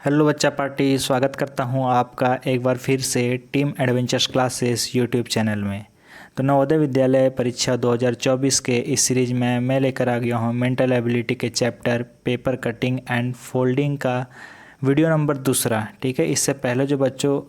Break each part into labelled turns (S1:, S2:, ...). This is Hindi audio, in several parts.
S1: हेलो बच्चा पार्टी, स्वागत करता हूं आपका एक बार फिर से team adventures classes YouTube channel में। तो नवोदय विद्यालय परीक्षा 2024 के इस सीरीज़ में मैं लेकर आ गया हूं मेंटल एबिलिटी के chapter paper cutting and folding का वीडियो नंबर 2। ठीक है, इससे पहले जो बच्चों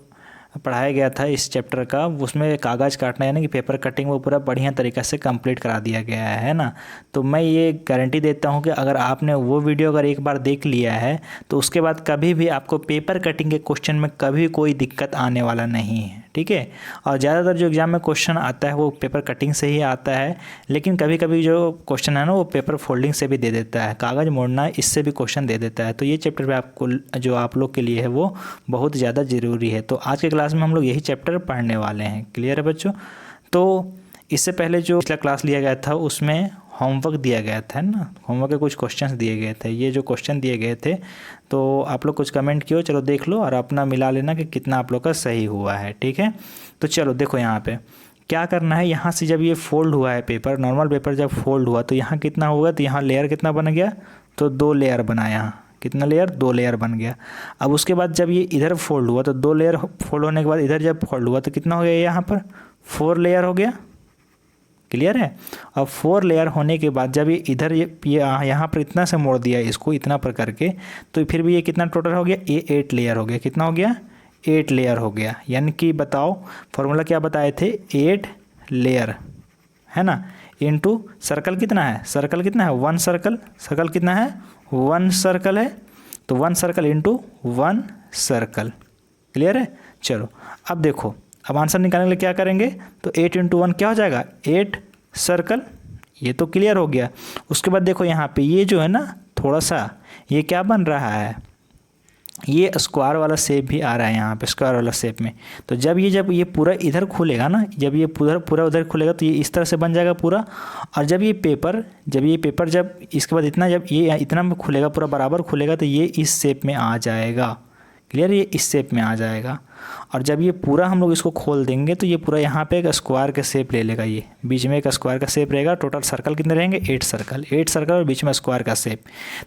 S1: पढ़ाया गया था इस चैप्टर का, उसमें कागज़ काटना यानी कि पेपर कटिंग वो पूरा बढ़िया तरीक़े से कंप्लीट करा दिया गया है ना। तो मैं ये गारंटी देता हूँ कि अगर आपने वो वीडियो अगर एक बार देख लिया है तो उसके बाद कभी भी आपको पेपर कटिंग के क्वेश्चन में कभी कोई दिक्कत आने वाला नहीं है। ठीक है, और ज़्यादातर जो एग्ज़ाम में क्वेश्चन आता है वो पेपर कटिंग से ही आता है, लेकिन कभी कभी जो क्वेश्चन है ना वो पेपर फोल्डिंग से भी दे देता है, कागज़ मोड़ना इससे भी क्वेश्चन दे देता है। तो ये चैप्टर भी आपको जो आप लोग के लिए है वो बहुत ज़्यादा ज़रूरी है। तो आज के क्लास में हम लोग यही चैप्टर पढ़ने वाले हैं। क्लियर है बच्चों? तो इससे पहले जो पिछला क्लास लिया गया था उसमें होमवर्क दिया गया था ना, होमवर्क के कुछ क्वेश्चंस दिए गए थे। ये जो क्वेश्चन दिए गए थे तो आप लोग कुछ कमेंट किए, चलो देख लो और अपना मिला लेना कि कितना आप लोग का सही हुआ है। ठीक है, तो चलो देखो यहाँ पे क्या करना है। यहाँ से जब ये फोल्ड हुआ है पेपर, नॉर्मल पेपर जब फोल्ड हुआ तो यहाँ कितना हुआ, तो यहाँ लेयर कितना बन गया, तो 2 लेयर बना। यहाँ कितना लेयर, 2 लेयर बन गया। अब उसके बाद जब ये इधर फोल्ड हुआ तो 2 लेयर फोल्ड होने के बाद इधर जब फोल्ड हुआ तो कितना हो गया, यहाँ पर 4 लेयर हो गया। क्लियर है? अब 4 लेयर होने के बाद जब ये इधर ये यहाँ पर इतना से मोड़ दिया इसको इतना पर करके, तो फिर भी ये कितना टोटल हो गया, ये 8 लेयर हो गया। कितना हो गया, 8 लेयर हो गया। यानी कि बताओ फॉर्मूला क्या बताए थे, 8 लेयर है ना, इनटू सर्कल कितना है, सर्कल कितना है 1 सर्कल, सर्कल कितना है 1 सर्कल है, तो 1 सर्कल इंटू 1 सर्कल। क्लियर है? चलो अब देखो, अब आंसर निकालने के लिए क्या करेंगे, तो 8 इंटू 1 क्या हो जाएगा, 8 सर्कल। ये तो क्लियर हो गया। उसके बाद देखो यहाँ पे ये जो है ना थोड़ा सा ये क्या बन रहा है, ये स्क्वायर वाला शेप भी आ रहा है यहाँ पे, स्क्वायर वाला शेप में। तो जब ये पूरा इधर खुलेगा ना, जब ये पूरा उधर खुलेगा तो ये इस तरह से बन जाएगा पूरा। और जब ये पेपर जब इसके बाद इतना जब ये इतना में खुलेगा, पूरा बराबर खुलेगा, तो ये इस शेप में आ जाएगा। क्लियर? ये इस शेप में आ जाएगा। और जब ये पूरा हम लोग इसको खोल देंगे तो ये पूरा यहाँ पे एक स्क्वायर का शेप ले लेगा। ये बीच में एक स्क्वायर का शेप रहेगा। टोटल सर्कल कितने रहेंगे, 8 सर्कल, 8 सर्कल और बीच में स्क्वायर का शेप।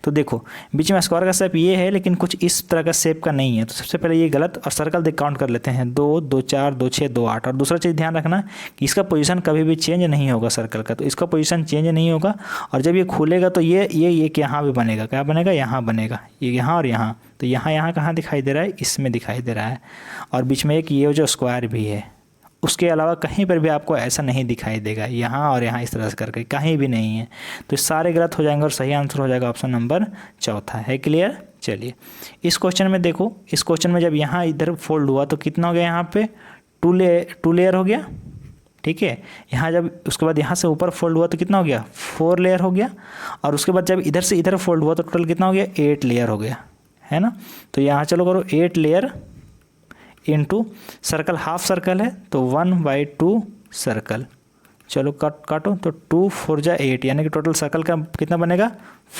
S1: तो देखो बीच में स्क्वायर का शेप ये है, लेकिन कुछ इस तरह का शेप का नहीं है। तो सबसे पहले ये गलत, और सर्कल देख काउंट कर लेते हैं, 2, 2, 4, 2, 6, 2, 8। और दूसरा चीज़ ध्यान रखना कि इसका पोजीशन कभी भी चेंज नहीं होगा सर्कल का, तो इसका पोजीशन चेंज नहीं होगा। और जब ये खुलेगा तो ये यहाँ भी बनेगा, क्या बनेगा, यहाँ बनेगा, ये यहाँ और यहाँ। तो यहाँ कहाँ दिखाई दे रहा है, इसमें दिखाई दे रहा है। और बीच में एक ये जो स्क्वायर भी है, उसके अलावा कहीं पर भी आपको ऐसा नहीं दिखाई देगा, यहाँ और यहाँ इस तरह से करके कहीं भी नहीं है। तो सारे गलत हो जाएंगे और सही आंसर हो जाएगा ऑप्शन नंबर 4 है। क्लियर? चलिए इस क्वेश्चन में देखो, इस क्वेश्चन में जब यहाँ इधर फोल्ड हुआ तो कितना हो गया, यहाँ पे 2 लेयर हो गया। ठीक है, यहाँ जब उसके बाद यहाँ से ऊपर फोल्ड हुआ तो कितना हो गया, 4 लेयर हो गया। और उसके बाद जब इधर से इधर फोल्ड हुआ तो टोटल कितना हो गया, 8 लेयर हो गया, है ना। तो यहाँ चलो करो 8 layer into circle, half circle है तो 1/2 सर्कल। चलो काटो, तो 2 4 जा 8, यानी कि टोटल सर्कल का कितना बनेगा,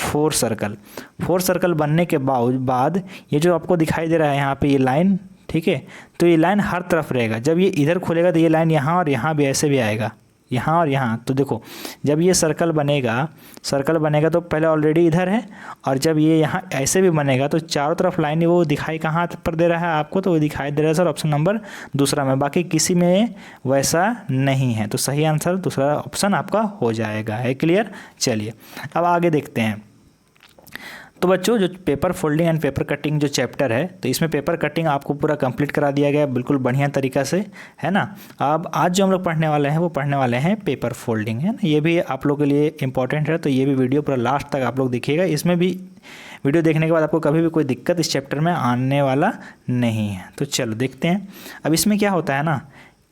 S1: 4 सर्कल। 4 सर्कल बनने के बाद ये जो आपको दिखाई दे रहा है यहाँ पे ये लाइन, ठीक है, तो ये लाइन हर तरफ रहेगा। जब ये इधर खुलेगा तो ये लाइन यहाँ और यहाँ भी ऐसे भी आएगा, यहाँ और यहाँ। तो देखो जब ये सर्कल बनेगा तो पहले ऑलरेडी इधर है, और जब ये यहाँ ऐसे भी बनेगा तो चारों तरफ लाइन वो दिखाई कहाँ पर दे रहा है आपको, तो वो दिखाई दे रहा है सर ऑप्शन नंबर 2 में। बाकी किसी में वैसा नहीं है, तो सही आंसर दूसरा ऑप्शन आपका हो जाएगा। है क्लियर? चलिए अब आगे देखते हैं। तो बच्चों जो paper folding and paper cutting जो चैप्टर है, तो इसमें पेपर कटिंग आपको पूरा कंप्लीट करा दिया गया है बिल्कुल बढ़िया तरीक़ा से, है ना। अब आज जो हम लोग पढ़ने वाले हैं वो पढ़ने वाले हैं पेपर फोल्डिंग, है ना। ये भी आप लोग के लिए इंपॉर्टेंट है, तो ये भी वीडियो पूरा लास्ट तक आप लोग देखिएगा। इसमें भी वीडियो देखने के बाद आपको कभी भी कोई दिक्कत इस चैप्टर में आने वाला नहीं है। तो चलो देखते हैं। अब इसमें क्या होता है ना,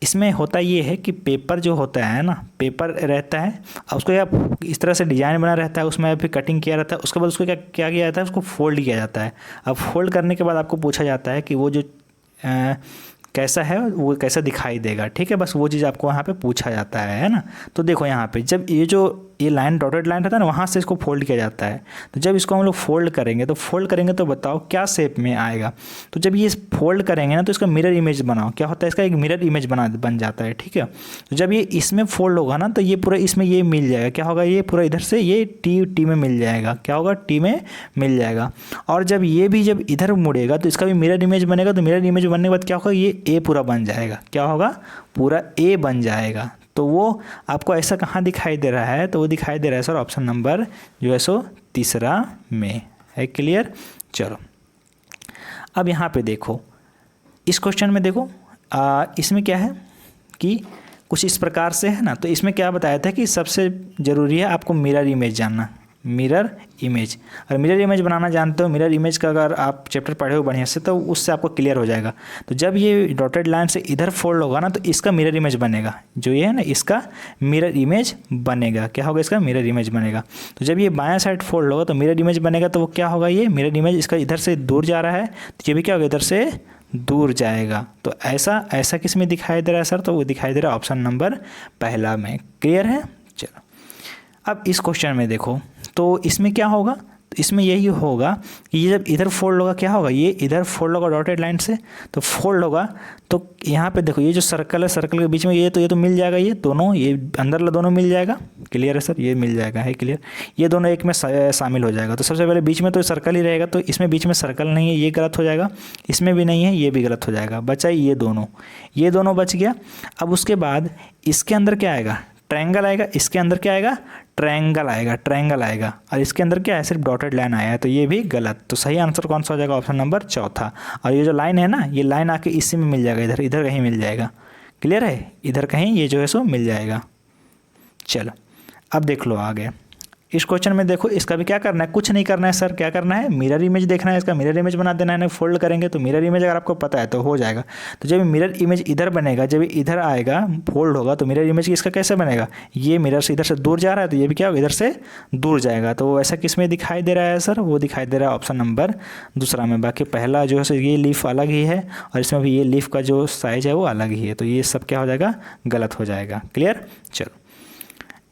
S1: इसमें होता ये है कि पेपर जो होता है ना, पेपर रहता है, अब उसको या इस तरह से डिजाइन बना रहता है, उसमें फिर कटिंग किया रहता है, उसके बाद उसको क्या किया जाता है, उसको फोल्ड किया जाता है। अब फोल्ड करने के बाद आपको पूछा जाता है कि वो जो कैसा है, वो कैसा दिखाई देगा। ठीक है, बस वो चीज़ आपको वहाँ पे पूछा जाता है ना। तो देखो यहाँ पे जब ये जो ये लाइन डॉटेड लाइन रहता है ना, वहाँ से इसको फोल्ड किया जाता है। तो जब इसको हम लोग फोल्ड करेंगे तो बताओ क्या शेप में आएगा। तो जब ये फोल्ड करेंगे ना तो इसका मिरर इमेज बनाओ, क्या होता है इसका एक मिरर इमेज बन जाता है, ठीक है। तो जब ये इसमें फोल्ड होगा ना तो ये पूरा इसमें ये मिल जाएगा, क्या होगा ये पूरा इधर से ये टी में मिल जाएगा, क्या होगा टी में मिल जाएगा। और जब ये भी जब इधर मुड़ेगा तो इसका भी मिरर इमेज बनेगा, तो मिरर इमेज बनने के बाद क्या होगा ये ए पूरा बन जाएगा, क्या होगा पूरा ए बन जाएगा। तो वो आपको ऐसा कहाँ दिखाई दे रहा है, तो वो दिखाई दे रहा है सर ऑप्शन नंबर जो है सो तीसरा में है। क्लियर। चलो अब यहाँ पे देखो, इस क्वेश्चन में देखो इसमें क्या है कि कुछ इस प्रकार से है ना। तो इसमें क्या बताया था कि सबसे ज़रूरी है आपको मिरर इमेज जानना, मिरर इमेज। और मिरर इमेज बनाना जानते हो, मिरर इमेज का अगर आप चैप्टर पढ़े हो बढ़िया से तो उससे आपको क्लियर हो जाएगा। तो जब ये डॉटेड लाइन से इधर फोल्ड होगा ना तो इसका मिरर इमेज बनेगा, जो ये है ना इसका मिरर इमेज बनेगा, क्या होगा इसका मिरर इमेज बनेगा। तो जब ये बायां साइड फोल्ड होगा तो मिरर इमेज बनेगा, तो वो क्या होगा ये मिरर इमेज इसका इधर से दूर जा रहा है, तो ये भी क्या होगा इधर से दूर जाएगा। तो ऐसा किस में दिखाई दे रहा है सर, तो वो दिखाई दे रहा है ऑप्शन नंबर पहला में। क्लियर है। चलो अब इस क्वेश्चन में देखो, तो इसमें क्या होगा, तो इसमें यही होगा कि ये जब इधर फोल्ड होगा क्या होगा, ये इधर फोल्ड होगा डॉटेड लाइन से, तो फोल्ड होगा तो यहाँ पे देखो ये जो सर्कल है, सर्कल के बीच में ये तो मिल जाएगा, ये दोनों ये अंदर दोनों मिल जाएगा। क्लियर है सर, ये मिल जाएगा, है क्लियर। ये दोनों एक में शामिल हो जाएगा। तो सबसे पहले बीच में तो सर्कल ही रहेगा, तो इसमें बीच में सर्कल नहीं है, ये गलत हो जाएगा, इसमें भी नहीं है, ये भी गलत हो जाएगा, बचा ये दोनों बच गया। अब उसके बाद इसके अंदर क्या आएगा, ट्रायंगल आएगा, इसके अंदर क्या आएगा ट्रायंगल आएगा, और इसके अंदर क्या है सिर्फ डॉटेड लाइन आया है, तो ये भी गलत। तो सही आंसर कौन सा हो जाएगा, ऑप्शन नंबर चौथा। और ये जो लाइन है ना, ये लाइन आके इसी में मिल जाएगा, इधर कहीं मिल जाएगा। क्लियर है, इधर कहीं ये जो है सो मिल जाएगा। चलो अब देख लो आगे इस क्वेश्चन में देखो, इसका भी क्या करना है, कुछ नहीं करना है सर, क्या करना है मिरर इमेज देखना है, इसका मिरर इमेज बना देना है ना। फोल्ड करेंगे तो मिरर इमेज अगर आपको पता है तो हो जाएगा। तो जब मिरर इमेज इधर बनेगा, जब इधर आएगा फोल्ड होगा तो मिरर इमेज इसका कैसे बनेगा, ये मिरर से इधर से दूर जा रहा है तो ये भी क्या होगा इधर से दूर जाएगा। तो ऐसा किस में दिखाई दे रहा है सर, वो दिखाई दे रहा है ऑप्शन नंबर दूसरा में। बाकी पहला जो है ये लीफ अलग ही है और इसमें भी ये लीफ का जो साइज है वो अलग ही है, तो ये सब क्या हो जाएगा गलत हो जाएगा। क्लियर। चलो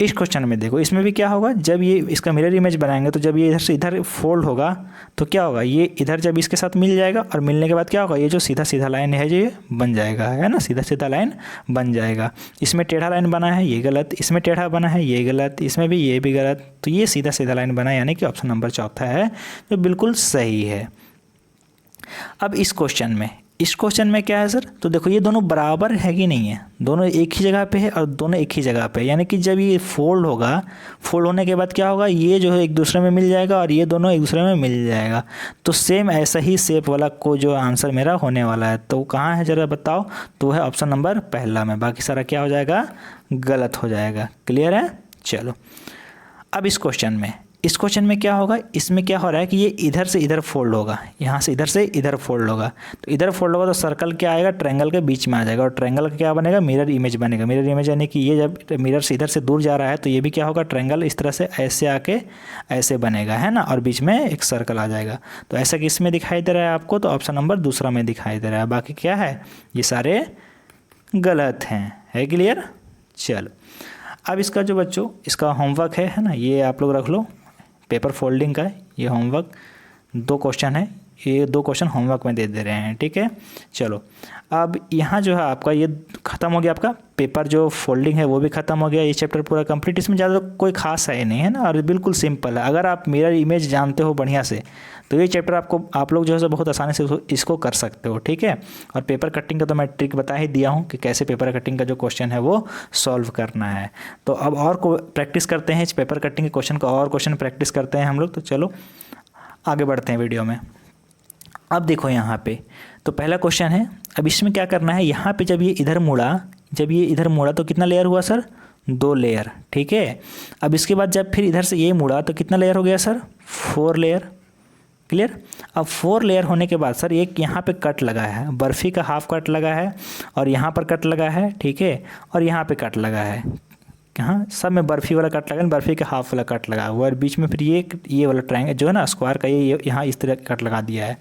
S1: इस क्वेश्चन में देखो, इसमें भी क्या होगा, जब ये इसका मिरर इमेज बनाएंगे तो जब ये इधर से इधर फोल्ड होगा तो क्या होगा, ये इधर जब इसके साथ मिल जाएगा और मिलने के बाद क्या होगा, ये जो सीधा सीधा लाइन है ये बन जाएगा, है ना, सीधा सीधा लाइन बन जाएगा। इसमें टेढ़ा लाइन बना है ये गलत, इसमें टेढ़ा बना है ये गलत, इसमें भी ये भी गलत, तो ये सीधा सीधा लाइन बना है, यानी कि ऑप्शन नंबर चौथा है जो बिल्कुल सही है। अब इस क्वेश्चन में क्या है सर, तो देखो ये दोनों बराबर है कि नहीं है, दोनों एक ही जगह पे है और दोनों एक ही जगह पे है, यानी कि जब ये फोल्ड होगा, फोल्ड होने के बाद क्या होगा, ये जो है एक दूसरे में मिल जाएगा और ये दोनों एक दूसरे में मिल जाएगा। तो सेम ऐसा ही शेप वाला को जो आंसर मेरा होने वाला है, तो कहाँ है ज़रा बताओ, तो है ऑप्शन नंबर पहला में। बाकी सारा क्या हो जाएगा गलत हो जाएगा। क्लियर है। चलो अब इस क्वेश्चन में क्या होगा, इसमें क्या हो रहा है कि ये इधर से इधर फोल्ड होगा, यहाँ से इधर फोल्ड होगा, तो इधर फोल्ड होगा तो सर्कल क्या आएगा ट्रायंगल के बीच में आ जाएगा, और ट्रायंगल का क्या बनेगा मिरर इमेज बनेगा। मिरर इमेज यानी कि ये जब मिरर से इधर से दूर जा रहा है तो ये भी क्या होगा ट्रायंगल इस तरह से ऐसे आके ऐसे बनेगा, है ना, और बीच में एक सर्कल आ जाएगा। तो ऐसा किस में दिखाई दे रहा है आपको, तो ऑप्शन नंबर दूसरा में दिखाई दे रहा है। बाकी क्या है ये सारे गलत हैं, है क्लियर। चलो अब इसका जो बच्चों इसका होमवर्क है ना, ये आप लोग रख लो, पेपर फोल्डिंग का है ये होमवर्क, 2 क्वेश्चन है, ये 2 क्वेश्चन होमवर्क में दे रहे हैं, ठीक है। चलो अब यहाँ जो है आपका ये ख़त्म हो गया, आपका पेपर जो फोल्डिंग है वो भी ख़त्म हो गया, ये चैप्टर पूरा कंप्लीट। इसमें ज़्यादा कोई खास है नहीं, है ना, और बिल्कुल सिंपल है। अगर आप मिरर इमेज जानते हो बढ़िया से तो ये चैप्टर आप लोग जो है बहुत आसानी से इसको कर सकते हो, ठीक है। और पेपर कटिंग का तो मैं ट्रिक बता ही दिया हूँ कि कैसे पेपर कटिंग का जो क्वेश्चन है वो सॉल्व करना है। तो अब और को प्रैक्टिस करते हैं इस पेपर कटिंग के क्वेश्चन का, और क्वेश्चन प्रैक्टिस करते हैं हम लोग। तो चलो आगे बढ़ते हैं वीडियो में। अब देखो यहाँ पे तो पहला क्वेश्चन है, अब इसमें क्या करना है, यहाँ पे जब ये इधर मुड़ा तो कितना लेयर हुआ सर, 2 लेयर, ठीक है। अब इसके बाद जब फिर इधर से ये मुड़ा तो कितना लेयर हो गया सर, 4 लेयर। क्लियर। अब 4 लेयर होने के बाद सर एक यहाँ पे कट लगा है, बर्फ़ी का हाफ कट लगा है, और यहाँ पर कट लगा है, ठीक है, और यहाँ पे कट लगा है, हाँ सब में बर्फ़ी वाला कट लगा है, बर्फ़ी का हाफ वाला कट लगा हुआ है, और बीच में फिर ये वाला ट्रायंगल जो है ना स्क्वायर का ये यहाँ इस तरह कट लगा दिया है।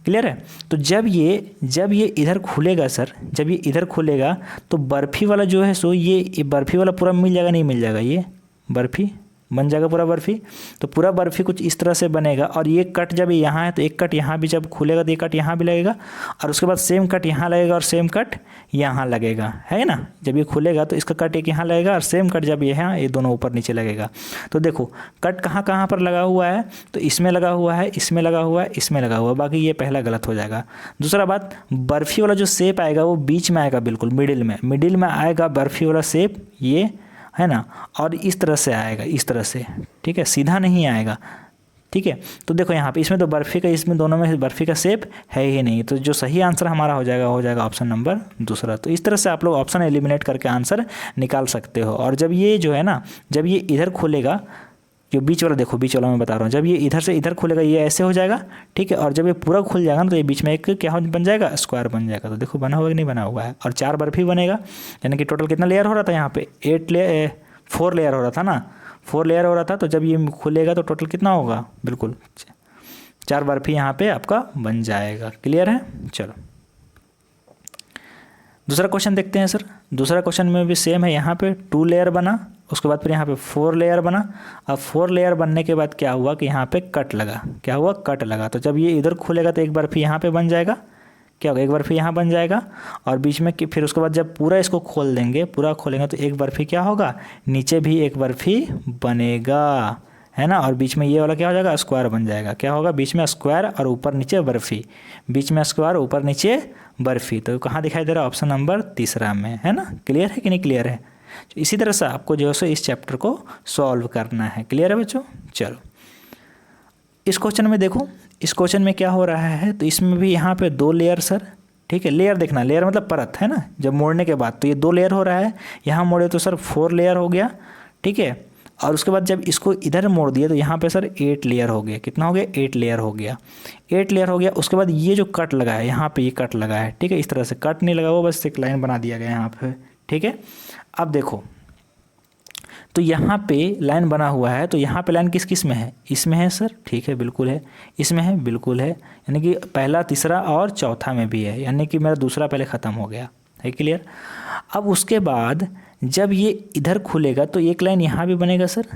S1: क्लियर है। तो जब ये इधर खुलेगा सर, जब ये इधर खुलेगा तो बर्फ़ी वाला जो है सो ये बर्फ़ी वाला पूरा मिल जाएगा, नहीं मिल जाएगा, ये बर्फ़ी बन जाएगा पूरा बर्फ़ी। तो पूरा बर्फ़ी कुछ इस तरह से बनेगा और ये कट जब यहाँ है तो एक कट यहाँ भी जब खुलेगा तो ये कट यहाँ भी लगेगा और उसके बाद सेम कट यहाँ लगेगा और सेम कट यहाँ लगेगा, है ना। जब ये खुलेगा तो इसका कट एक यहाँ लगेगा और सेम कट जब ये दोनों ऊपर नीचे लगेगा। तो देखो कट कहाँ कहाँ पर लगा हुआ है, तो इसमें लगा हुआ है, इसमें लगा हुआ है, इसमें लगा हुआ है, बाकी ये पहला गलत हो जाएगा। दूसरा बात, बर्फ़ी वाला जो शेप आएगा वो बीच में आएगा, बिल्कुल मिडिल में आएगा बर्फ़ी वाला शेप, ये है ना, और इस तरह से आएगा, इस तरह से, ठीक है, सीधा नहीं आएगा, ठीक है। तो देखो यहाँ पे इसमें तो बर्फ़ी का, इसमें दोनों में बर्फ़ी का शेप है ही नहीं, तो जो सही आंसर हमारा हो जाएगा ऑप्शन नंबर दूसरा। तो इस तरह से आप लोग ऑप्शन एलिमिनेट करके आंसर निकाल सकते हो। और जब ये जो है ना, जब ये इधर खुलेगा, जो बीच वाला देखो, बीच वाला मैं बता रहा हूँ, जब ये इधर से इधर खुलेगा ये ऐसे हो जाएगा, ठीक है, और जब ये पूरा खुल जाएगा ना तो ये बीच में एक क्या बन जाएगा, स्क्वायर बन जाएगा। तो देखो बना हुआ कि नहीं बना हुआ है। और 4 बर्फ़ी बनेगा, यानी कि टोटल कितना लेयर हो रहा था यहाँ पे, 4 लेयर हो रहा था ना, 4 लेयर हो रहा था। तो जब ये खुलेगा तो टोटल कितना होगा, बिल्कुल 4 बर्फ़ी यहाँ पे आपका बन जाएगा। क्लियर है। चलो दूसरा क्वेश्चन देखते हैं सर। दूसरा क्वेश्चन में भी सेम है, यहाँ पे 2 लेयर बना, उसके बाद फिर यहाँ पे 4 लेयर बना। अब 4 लेयर बनने के बाद क्या हुआ कि यहाँ पे कट लगा, क्या हुआ, कट लगा। तो जब ये इधर खुलेगा तो एक बर्फ़ी यहाँ पे बन जाएगा, क्या होगा, एक बर्फ़ी यहाँ बन जाएगा और बीच में फिर उसके बाद जब पूरा इसको खोल देंगे, पूरा खोलेंगे तो एक बर्फ़ी क्या होगा, नीचे भी एक बर्फ़ी बनेगा, है ना। और बीच में ये वाला क्या हो जाएगा, स्क्वायर बन जाएगा, क्या होगा, बीच में स्क्वायर और ऊपर नीचे बर्फ़ी, बीच में स्क्वायर ऊपर नीचे बर्फ़ी। तो कहाँ दिखाई दे रहा है, ऑप्शन नंबर तीसरा में, है ना। क्लियर है कि नहीं क्लियर है। इसी तरह से आपको जो है इस चैप्टर को सॉल्व करना है। क्लियर है बच्चों। चलो इस क्वेश्चन में देखो, इस क्वेश्चन में क्या हो रहा है, तो इसमें भी यहाँ पे 2 लेयर सर, ठीक है, लेयर देखना, लेयर मतलब परत, है ना। जब मोड़ने के बाद तो ये 2 लेयर हो रहा है, यहाँ मोड़े तो सर 4 लेयर हो गया, ठीक है। और उसके बाद जब इसको इधर मोड़ दिया तो यहाँ पे सर 8 लेयर हो गया, कितना हो गया, 8 लेयर हो गया, 8 लेयर हो गया। उसके बाद ये जो कट लगा है, यहाँ पे ये कट लगा है, ठीक है, इस तरह से कट नहीं लगा हुआ, बस एक लाइन बना दिया गया यहाँ पे, ठीक है। अब देखो तो यहाँ पे लाइन बना हुआ है, तो यहाँ पे लाइन किस किस में है, इसमें है सर, ठीक है, बिल्कुल है, इसमें है, बिल्कुल है, यानी कि पहला, तीसरा और चौथा में भी है, यानी कि मेरा दूसरा पहले ख़त्म हो गया है। क्लियर। अब उसके बाद जब ये इधर खुलेगा तो एक लाइन यहाँ भी बनेगा सर,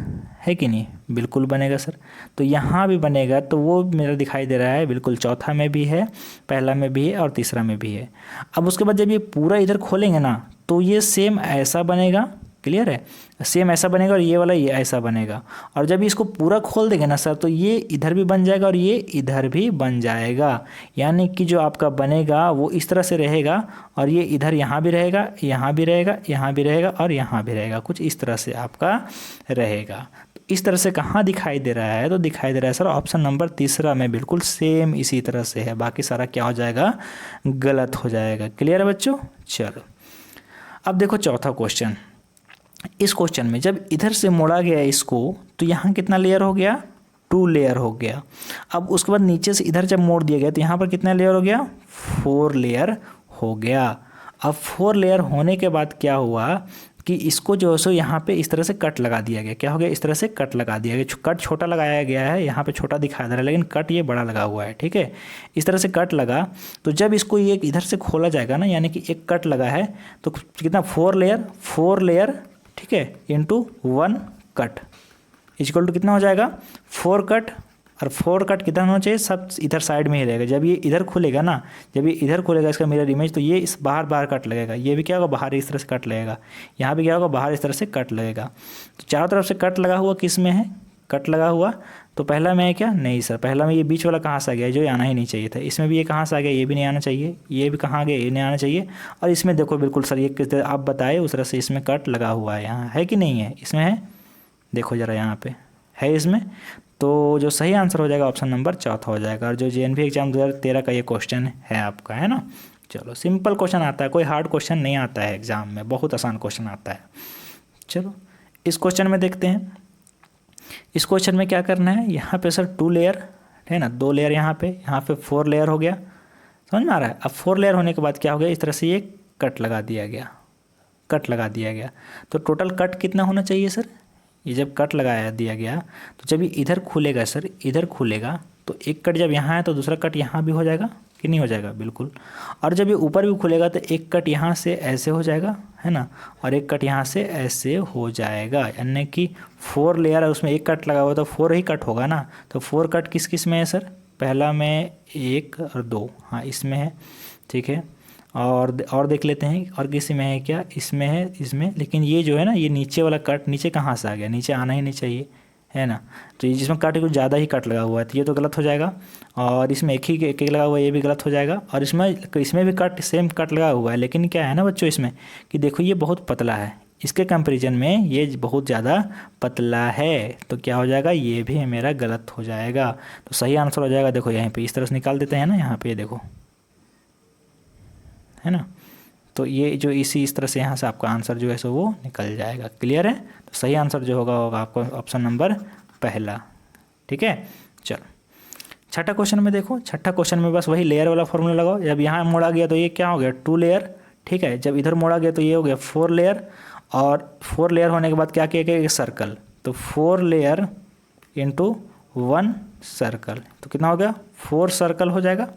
S1: है कि नहीं, बिल्कुल बनेगा सर। तो यहाँ भी बनेगा, तो वो मेरा दिखाई दे रहा है, बिल्कुल चौथा में भी है, पहला में भी है और तीसरा में भी है। अब उसके बाद जब ये पूरा इधर खोलेंगे ना तो ये सेम ऐसा बनेगा, क्लियर है, सेम ऐसा बनेगा और ये वाला ये ऐसा बनेगा। और जब इसको पूरा खोल देंगे ना सर तो ये इधर भी बन जाएगा और ये इधर भी बन जाएगा, यानी कि जो आपका बनेगा वो इस तरह से रहेगा और ये इधर यहाँ भी रहेगा, यहाँ भी रहेगा, यहाँ भी रहेगा और यहाँ भी रहेगा, कुछ इस तरह से आपका रहेगा। तो इस तरह से कहाँ दिखाई दे रहा है, तो दिखाई दे रहा है सर ऑप्शन नंबर तीसरा में, बिल्कुल सेम इसी तरह से है, बाकी सारा क्या हो जाएगा, गलत हो जाएगा। क्लियर है बच्चों। चलो अब देखो चौथा क्वेश्चन। इस क्वेश्चन में जब इधर से मोड़ा गया इसको तो यहाँ कितना लेयर हो गया, 2 लेयर हो गया। अब उसके बाद नीचे से इधर जब मोड़ दिया गया तो यहाँ पर कितना लेयर हो गया, 4 लेयर हो गया। अब 4 लेयर होने के बाद क्या हुआ कि इसको जो है सो यहाँ पे इस तरह से कट लगा दिया गया, क्या हो गया, इस तरह से कट लगा दिया गया। कट छोटा लगाया गया है, यहाँ पे छोटा दिखा दे रहा है लेकिन कट ये बड़ा लगा हुआ है, ठीक है। इस तरह से कट लगा, तो जब इसको ये इधर से खोला जाएगा ना, यानी कि एक कट लगा है तो कितना, 4 लेयर, ठीक है, इंटू 1 कट इक्वल टू कितना हो जाएगा, 4 कट। और 4 कट कितना होना चाहिए, सब इधर साइड में ही रहेगा। जब ये इधर खुलेगा ना, जब ये इधर खुलेगा इसका मिरर इमेज, तो ये इस बाहर कट लगेगा, ये भी क्या होगा, बाहर इस तरह से कट लगेगा, यहाँ भी क्या होगा, बाहर इस तरह से कट लगेगा। तो चारों तरफ से कट लगा हुआ किस में है, कट लगा हुआ तो पहला में है क्या, नहीं सर, पहला में ये बीच वाला कहाँ से आ गया, जो आना ही नहीं चाहिए था। इसमें भी ये कहाँ से आ गया, ये भी नहीं आना चाहिए, ये भी कहाँ आ गया, ये नहीं आना चाहिए। और इसमें देखो बिल्कुल सर, ये किस तरह आप बताए उस तरह से इसमें कट लगा हुआ है, यहाँ है कि नहीं है, इसमें है, देखो ज़रा यहाँ पे है इसमें। तो जो सही आंसर हो जाएगा ऑप्शन नंबर चौथा हो जाएगा। और जो JNV एग्जाम 2013 का ये क्वेश्चन है आपका, है ना। चलो सिंपल क्वेश्चन आता है, कोई हार्ड क्वेश्चन नहीं आता है एग्जाम में, बहुत आसान क्वेश्चन आता है। चलो इस क्वेश्चन में देखते हैं। इस क्वेश्चन में क्या करना है, यहाँ पे सर 2 लेयर है ना, 2 लेयर यहाँ पे 4 लेयर हो गया, समझ में आ रहा है। अब 4 लेयर होने के बाद क्या हो गया, इस तरह से ये कट लगा दिया गया, कट लगा दिया गया। तो टोटल कट कितना होना चाहिए सर, ये जब कट लगाया दिया गया तो जब ये इधर खुलेगा सर, इधर खुलेगा तो एक कट जब यहाँ है तो दूसरा कट यहाँ भी हो जाएगा, कि नहीं हो जाएगा, बिल्कुल। और जब ये ऊपर भी खुलेगा तो एक कट यहाँ से ऐसे हो जाएगा, है ना, और एक कट यहाँ से ऐसे हो जाएगा, यानी कि 4 लेयर है, उसमें एक कट लगा हुआ तो 4 ही कट होगा ना। तो 4 कट किस किस में है सर? पहला में 1 और 2, हाँ इसमें है, ठीक है। और देख लेते हैं और किसी में है क्या? इसमें है, इसमें। लेकिन ये जो है ना, ये नीचे वाला कट नीचे कहाँ से आ गया? नीचे आना ही नहीं चाहिए, है ना। तो ये जिसमें कट कुछ ज़्यादा ही कट लगा हुआ है तो ये तो गलत हो जाएगा। और इसमें एक ही एक लगा हुआ है, ये भी गलत हो जाएगा। और इसमें भी कट सेम कट लगा हुआ है, लेकिन क्या है ना बच्चों इसमें कि देखो ये बहुत पतला है, इसके कंपैरिजन में ये बहुत ज़्यादा पतला है, तो क्या हो जाएगा? ये भी मेरा गलत हो जाएगा। तो सही आंसर हो जाएगा, देखो यहाँ पे इस तरह से निकाल देते हैं ना, यहाँ पे देखो, है ना। तो ये जो इस तरह से यहाँ से आपका आंसर जो है सो वो निकल जाएगा। क्लियर है? तो सही आंसर जो होगा आपका ऑप्शन नंबर पहला, ठीक है। चलो छठा क्वेश्चन में देखो, छठा क्वेश्चन में बस वही लेयर वाला फॉर्मूला लगाओ। जब यहाँ मोड़ा गया तो ये क्या हो गया? 2 लेयर, ठीक है। जब इधर मोड़ा गया तो ये हो गया 4 लेयर, और 4 लेयर होने के बाद क्या किया गया? एक सर्कल, तो 4 लेयर इंटू 1 सर्कल, तो कितना हो गया? 4 सर्कल हो जाएगा।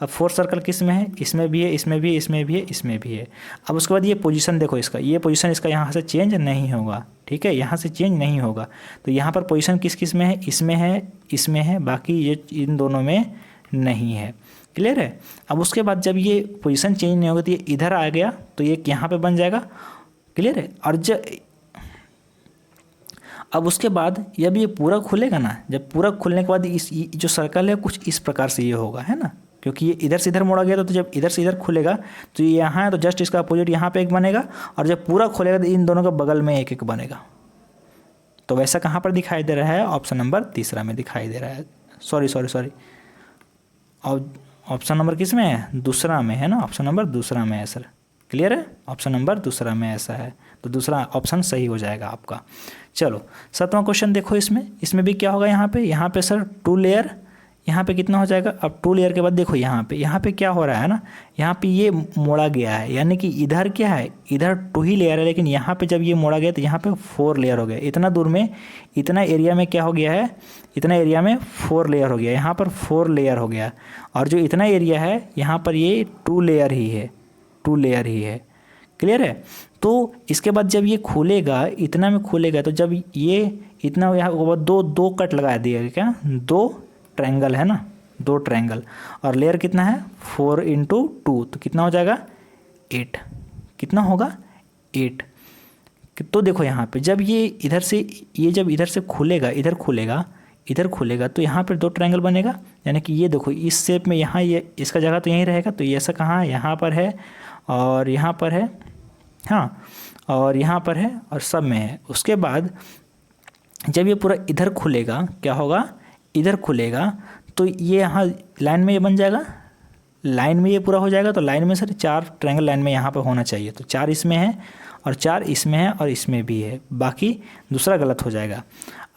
S1: अब 4 सर्कल किस में है? इसमें भी है, इसमें भी है, इसमें भी है, इसमें भी है। अब उसके बाद ये पोजीशन देखो इसका, ये पोजीशन इसका यहाँ से चेंज नहीं होगा, ठीक है, यहाँ से चेंज नहीं होगा। तो यहाँ पर पोजीशन किस किस में है? इसमें है, इसमें है, बाकी ये इन दोनों में नहीं है। क्लियर है? अब उसके बाद जब ये पोजीशन चेंज नहीं होगा तो ये इधर आ गया तो ये यहाँ पे बन जाएगा। क्लियर है? और अब उसके बाद जब ये पूरा खुलेगा ना, जब पूरा खुलने के बाद इस जो सर्कल है कुछ इस प्रकार से ये होगा, है ना, क्योंकि ये इधर से इधर मोड़ा गया तो जब इधर से इधर खुलेगा तो ये यहाँ है, तो जस्ट इसका अपोजिट यहाँ पे एक बनेगा, और जब पूरा खुलेगा तो इन दोनों के बगल में एक एक बनेगा। तो वैसा कहाँ पर दिखाई दे रहा है? ऑप्शन नंबर तीसरा में दिखाई दे रहा है। सॉरी, और ऑप्शन नंबर किस में है? दूसरा में, है ना, ऑप्शन नंबर दूसरा में है सर। क्लियर है? ऑप्शन नंबर दूसरा में ऐसा है, तो दूसरा ऑप्शन सही हो जाएगा आपका। चलो 7वां क्वेश्चन देखो, इसमें भी क्या होगा? यहाँ पे सर 2 लेयर, यहाँ पे कितना हो जाएगा? अब 2 लेयर के बाद देखो यहाँ पे क्या हो रहा है ना, यहाँ पे ये मोड़ा गया है, यानी कि इधर क्या है? इधर 2 ही लेयर है, लेकिन यहाँ पे जब ये मोड़ा गया तो यहाँ पे 4 लेयर हो गया। इतना दूर में, इतना एरिया में क्या हो गया है? इतना एरिया में 4 लेयर हो गया, यहाँ पर 4 लेयर हो गया। और जो इतना एरिया है यहाँ पर ये 2 लेयर ही है, 2 लेयर ही है। क्लियर है? तो इसके बाद जब ये खुलेगा, इतना में खुलेगा, तो जब ये इतना यहाँ दो कट लगा दिया, क्या 2 ट्रायंगल है ना, 2 ट्रायंगल, और लेयर कितना है? 4 इंटू 2, तो कितना हो जाएगा? 8। कितना होगा? 8। तो देखो यहाँ पे जब ये इधर से खुलेगा, इधर खुलेगा तो यहाँ पर 2 ट्रायंगल बनेगा, यानी कि ये देखो इस शेप में, यहाँ ये इसका जगह तो यहीं रहेगा, तो ये ऐसा कहाँ? यहाँ पर है, और यहाँ पर है, हाँ, और यहाँ पर है, और सब में है। उसके बाद जब ये पूरा इधर खुलेगा, क्या होगा? इधर खुलेगा तो ये यहाँ लाइन में ये बन जाएगा, लाइन में ये पूरा हो जाएगा। तो लाइन में सर 4 ट्रायंगल लाइन में यहाँ पर होना चाहिए, तो 4 इसमें है, और 4 इसमें है, और इसमें भी है, बाकी दूसरा गलत हो जाएगा।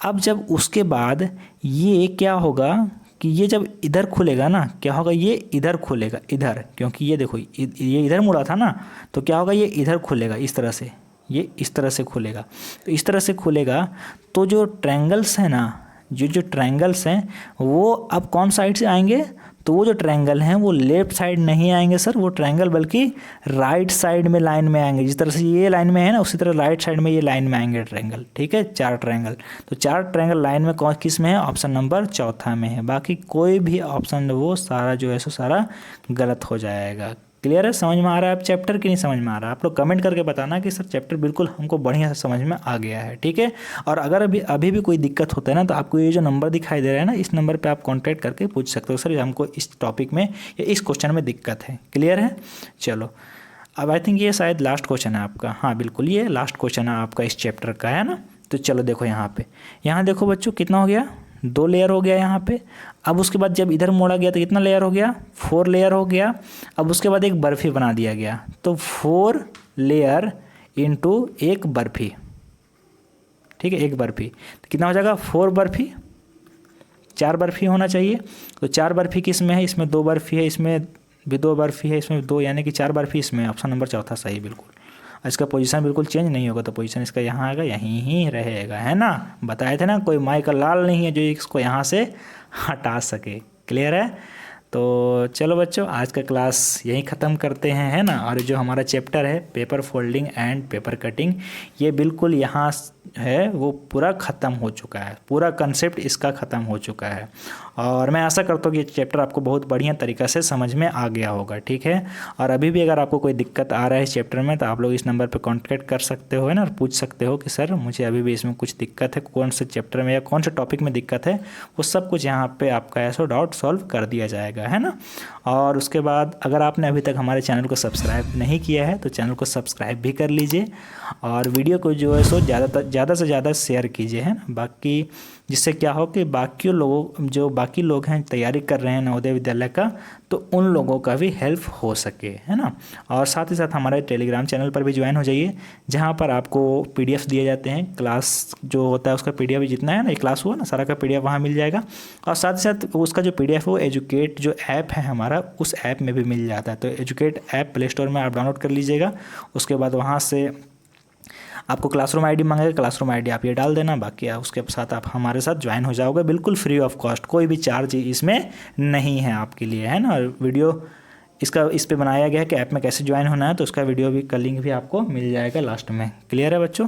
S1: अब जब उसके बाद ये क्या होगा कि ये जब इधर खुलेगा ना, क्या होगा? ये इधर खुलेगा, इधर, क्योंकि ये देखो ये इधर मुड़ा था ना, तो क्या होगा? ये इधर खुलेगा, इस तरह से, ये इस तरह से खुलेगा। तो इस तरह से खुलेगा तो जो ट्रायंगल्स हैं ना, जो ट्रायंगल्स हैं वो अब कौन साइड से आएंगे? तो वो जो ट्रायंगल हैं वो लेफ्ट साइड नहीं आएंगे सर, वो ट्रायंगल बल्कि राइट साइड में लाइन में आएंगे। जिस तरह से ये लाइन में है ना, उसी तरह राइट साइड में ये लाइन में आएंगे ट्रायंगल, ठीक है। 4 ट्रायंगल, तो 4 ट्रायंगल लाइन में कौन किस में है? ऑप्शन नंबर चौथा में है। बाकी कोई भी ऑप्शन वो सारा जो है सो सारा गलत हो जाएगा। क्लियर है? समझ में आ रहा है आप चैप्टर कि नहीं समझ में आ रहा है? आप लोग कमेंट करके बताना कि सर चैप्टर बिल्कुल हमको बढ़िया से समझ में आ गया है, ठीक है। और अगर अभी भी कोई दिक्कत होता है ना, तो आपको ये जो नंबर दिखाई दे रहा है ना, इस नंबर पे आप कांटेक्ट करके पूछ सकते हो, सर हमको इस टॉपिक में या इस क्वेश्चन में दिक्कत है। क्लियर है? चलो अब आई थिंक ये शायद लास्ट क्वेश्चन है आपका, हाँ बिल्कुल ये लास्ट क्वेश्चन है आपका इस चैप्टर का, है ना। तो चलो देखो यहाँ देखो बच्चों कितना हो गया? 2 लेयर हो गया यहाँ पे। अब उसके बाद जब इधर मोड़ा गया तो कितना लेयर हो गया? 4 लेयर हो गया। अब उसके बाद एक बर्फ़ी बना दिया गया, तो 4 लेयर इंटू एक बर्फ़ी, ठीक है, एक बर्फ़ी, तो कितना हो जाएगा? 4 बर्फ़ी, 4 बर्फ़ी होना चाहिए। तो 4 बर्फ़ी किस में है? इसमें 2 बर्फ़ी है, इसमें भी 2 बर्फ़ी है, इसमें 2, यानी कि 4 बर्फ़ी इसमें। ऑप्शन नंबर चौथा सही बिल्कुल। इसका पोजीशन बिल्कुल चेंज नहीं होगा, तो पोजीशन इसका यहाँ आएगा, यहीं ही रहेगा, है ना। बताए थे ना, कोई माई का लाल नहीं है जो इसको यहाँ से हटा सके। क्लियर है? तो चलो बच्चों, आज का क्लास यहीं ख़त्म करते हैं, है ना। और जो हमारा चैप्टर है paper folding and paper cutting, ये बिल्कुल यहाँ है वो पूरा ख़त्म हो चुका है, पूरा कंसेप्ट इसका ख़त्म हो चुका है। और मैं आशा करता हूँ कि ये चैप्टर आपको बहुत बढ़िया तरीक़ा से समझ में आ गया होगा, ठीक है। और अभी भी अगर आपको कोई दिक्कत आ रहा है इस चैप्टर में, तो आप लोग इस नंबर पर कॉन्टैक्ट कर सकते हो, है ना, और पूछ सकते हो कि सर मुझे अभी भी इसमें कुछ दिक्कत है, कौन से चैप्टर में या कौन से टॉपिक में दिक्कत है, वो सब कुछ यहाँ पे आपका ऐसा डाउट सॉल्व कर दिया जाएगा, है ना। और उसके बाद अगर आपने अभी तक हमारे चैनल को सब्सक्राइब नहीं किया है तो चैनल को सब्सक्राइब भी कर लीजिए, और वीडियो को जो है सो ज़्यादा से ज़्यादा शेयर कीजिए, है ना। बाकी जिससे क्या हो कि बाकी लोग हैं तैयारी कर रहे हैं नवोदय विद्यालय का, तो उन लोगों का भी हेल्प हो सके, है ना। और साथ ही साथ हमारे टेलीग्राम चैनल पर भी ज्वाइन हो जाइए, जहाँ पर आपको पीडीएफ दिए जाते हैं, क्लास जो होता है उसका पीडीएफ जितना है ना, ये क्लास हुआ ना, सारा का पीडीएफ वहाँ मिल जाएगा। और साथ ही साथ उसका जो पीडीएफ है वो एजुकेट जो ऐप है हमारा, उस ऐप में भी मिल जाता है। तो एजुकेट ऐप प्ले स्टोर में आप डाउनलोड कर लीजिएगा, उसके बाद वहाँ से आपको क्लासरूम आईडी मांगेगा, क्लासरूम आईडी आप ये डाल देना, बाकी उसके साथ आप हमारे साथ ज्वाइन हो जाओगे, बिल्कुल फ्री ऑफ कॉस्ट, कोई भी चार्ज इसमें नहीं है आपके लिए, है ना। वीडियो इस पे बनाया गया है कि ऐप में कैसे ज्वाइन होना है, तो उसका वीडियो भी का लिंक भी आपको मिल जाएगा लास्ट में। क्लियर है बच्चों?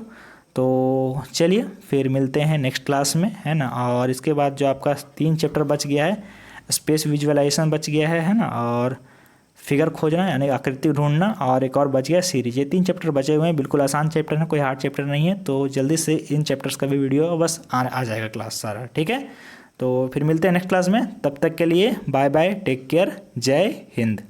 S1: तो चलिए फिर मिलते हैं नेक्स्ट क्लास में, है ना। और इसके बाद जो आपका 3 चैप्टर बच गया है, स्पेस विजुअलाइजेशन बच गया है ना, और फिगर खोजना यानी आकृति ढूंढना, और एक और बच गया सीरीज। ये 3 चैप्टर बचे हुए हैं, बिल्कुल आसान चैप्टर है, कोई हार्ड चैप्टर नहीं है। तो जल्दी से इन चैप्टर्स का भी वीडियो बस आ जाएगा क्लास सारा, ठीक है। तो फिर मिलते हैं नेक्स्ट क्लास में, तब तक के लिए बाय बाय, टेक केयर, जय हिंद।